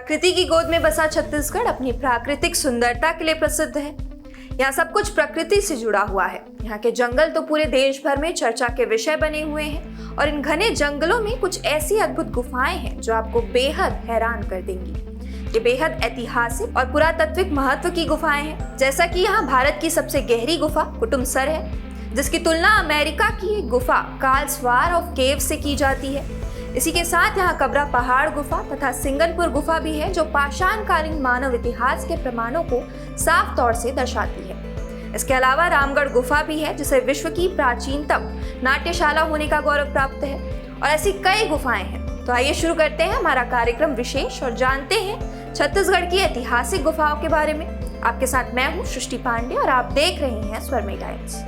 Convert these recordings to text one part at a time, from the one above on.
प्रकृति की गोद में बसा छत्तीसगढ़ अपनी प्राकृतिक सुंदरता के लिए प्रसिद्ध है। यहाँ सब कुछ प्रकृति से जुड़ा हुआ है। यहाँ के जंगल तो पूरे देश भर में चर्चा के विषय बने हुए हैं और इन घने जंगलों में कुछ ऐसी अद्भुत गुफाएं हैं जो आपको बेहद हैरान कर देंगी। ये बेहद ऐतिहासिक और पुरातात्विक महत्व की गुफाएं हैं। जैसा कि यहाँ भारत की सबसे गहरी गुफा कुटुमसर है, जिसकी तुलना अमेरिका की एक गुफा कार्लस्वार ऑफ केव से की जाती है। इसी के साथ यहाँ कबरा पहाड़ गुफा तथा सिंगनपुर गुफा भी है, जो पाषाणकालीन मानव इतिहास के प्रमाणों को साफ तौर से दर्शाती है। इसके अलावा रामगढ़ गुफा भी है, जिसे विश्व की प्राचीनतम नाट्यशाला होने का गौरव प्राप्त है। और ऐसी कई गुफाएं हैं। तो आइए शुरू करते हैं हमारा कार्यक्रम विशेष और जानते हैं छत्तीसगढ़ की ऐतिहासिक गुफाओं के बारे में। आपके साथ मैं हूँ सृष्टि पांडे और आप देख रहे हैं स्वरमय टाइम्स।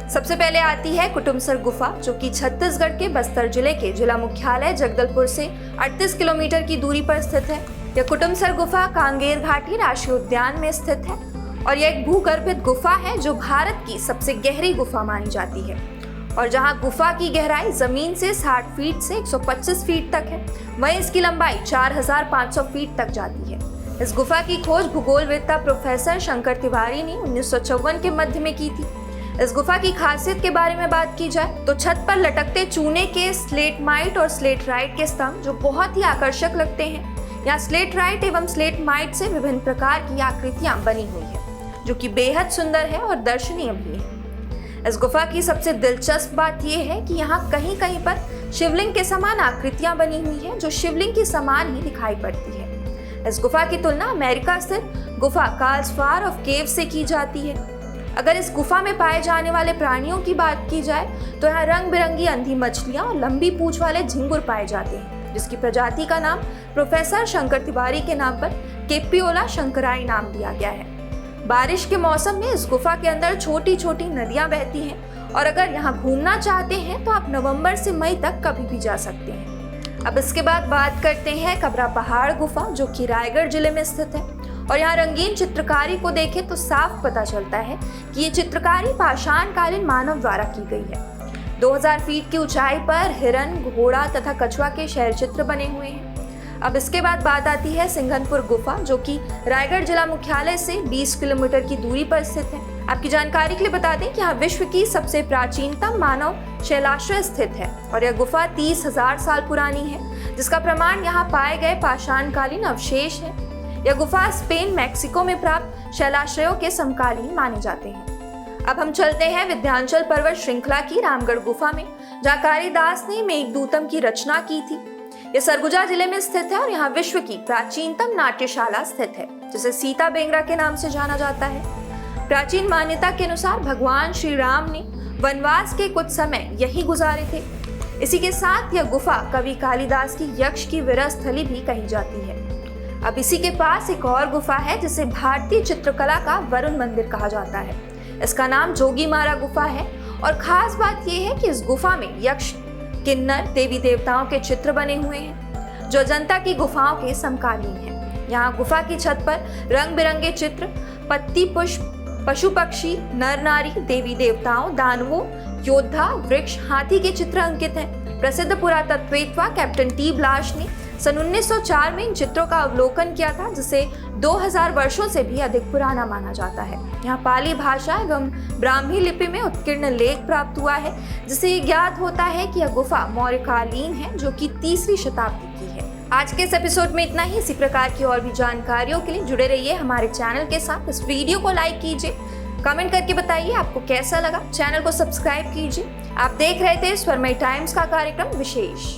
सबसे पहले आती है कुटुमसर गुफा, जो कि छत्तीसगढ़ के बस्तर जिले के जिला मुख्यालय जगदलपुर से 38 किलोमीटर की दूरी पर स्थित है। यह कुटुमसर गुफा कांगेर घाटी राष्ट्रीय उद्यान में स्थित है और यह एक भूगर्भित गुफा है जो भारत की सबसे गहरी गुफा मानी जाती है। और जहां गुफा की गहराई जमीन से 60 फीट से 125 फीट तक है, वहीं इसकी लंबाई 4500 फीट तक जाती है। इस गुफा की खोज भूगोलवेत्ता प्रोफेसर शंकर तिवारी ने 1954 के मध्य में की थी। इस गुफा की खासियत के बारे में बात की जाए तो छत पर लटकते चूने के स्लेटमाइट और स्लेटराइट के स्तंभ जो बहुत ही आकर्षक लगते हैं। यहाँ स्लेटराइट एवं स्लेटमाइट से विभिन्न प्रकार की आकृतियां बनी हुई है, जो कि बेहद सुंदर है और दर्शनीय भी है। इस गुफा की सबसे दिलचस्प बात यह है कि यहाँ कहीं कहीं पर शिवलिंग के समान आकृतियां बनी हुई है, जो शिवलिंग के समान ही दिखाई पड़ती है। इस गुफा की तुलना अमेरिका स्थित गुफा कार्लस्वार ऑफ केव से की जाती है। अगर इस गुफा में पाए जाने वाले प्राणियों की बात की जाए तो यहाँ रंग बिरंगी अंधी मछलियां और लंबी पूंछ वाले झिंगुर पाए जाते हैं, जिसकी प्रजाति का नाम प्रोफेसर शंकर तिवारी के नाम पर केपियोला शंकराई नाम दिया गया है। बारिश के मौसम में इस गुफा के अंदर छोटी छोटी नदियां बहती हैं और अगर यहाँ घूमना चाहते हैं तो आप नवंबर से मई तक कभी भी जा सकते हैं। अब इसके बाद बात करते हैं कबरा पहाड़ गुफा, जो कि रायगढ़ जिले में स्थित है। और यहाँ रंगीन चित्रकारी को देखें तो साफ पता चलता है कि ये चित्रकारी पाषाणकालीन मानव द्वारा की गई है। 2000 फीट की ऊंचाई पर हिरन, घोड़ा तथा कछुआ के शैल चित्र बने हुए हैं। अब इसके बाद बात आती है सिंगनपुर गुफा, जो कि रायगढ़ जिला मुख्यालय से 20 किलोमीटर की दूरी पर स्थित है। आपकी जानकारी के लिए बता दें कि यहाँ विश्व की सबसे प्राचीनतम मानव शैलाश्रय स्थित है और यह गुफा 30,000 साल पुरानी है, जिसका प्रमाण यहाँ पाए गए पाषाणकालीन अवशेष है। यह गुफा स्पेन, मैक्सिको में प्राप्त शैलाश्रयों के समकालीन माने जाते हैं। अब हम चलते हैं विंध्याचल पर्वत श्रृंखला की रामगढ़ गुफा में, जहाँ कालिदास ने मेघदूतम की रचना की थी। यह सरगुजा जिले में स्थित है और यहाँ विश्व की प्राचीनतम नाट्यशाला स्थित है, जिसे सीता बेंगरा के नाम से जाना जाता है। प्राचीन मान्यता के अनुसार भगवान श्री राम ने वनवास के कुछ समय यही गुजारे थे। इसी के साथ यह गुफा कवि कालिदास की यक्ष की विरह स्थली भी कही जाती है। अब इसी के पास एक और गुफा है, जिसे भारतीय चित्रकला का वरुण मंदिर कहा जाता है। इसका नाम जोगीमारा गुफा है और खास बात यह है कि इस गुफा में यक्ष, किन्नर, देवी देवताओं के चित्र बने हुए हैं, जो अजंता की गुफाओं के समकालीन हैं। यहाँ गुफा की छत पर रंग बिरंगे चित्र, पत्ती, पुष्प, पशु पक्षी, नर नारी, देवी देवताओं, दानवों, योद्धा, वृक्ष, हाथी के चित्र अंकित हैं। प्रसिद्ध पुरातत्ववेत्ता कैप्टन टी ब्लाश ने सन 1904 में इन चित्रों का अवलोकन किया था, जिसे 2000 वर्षों से भी अधिक पुराना माना जाता है। यहाँ पाली भाषा एवं ब्राह्मी लिपि में उत्कीर्ण लेख प्राप्त हुआ है, जिससे ये ज्ञात होता है कि यह गुफा मौर्यकालीन है, जो कि 3वीं शताब्दी की है। आज के इस एपिसोड में इतना ही। इसी प्रकार की और भी जानकारियों के लिए जुड़े रहिए हमारे चैनल के साथ। इस वीडियो को लाइक कीजिए, कमेंट करके बताइए आपको कैसा लगा। चैनल को सब्सक्राइब कीजिए। आप देख रहे थे स्वरमय टाइम्स का कार्यक्रम विशेष।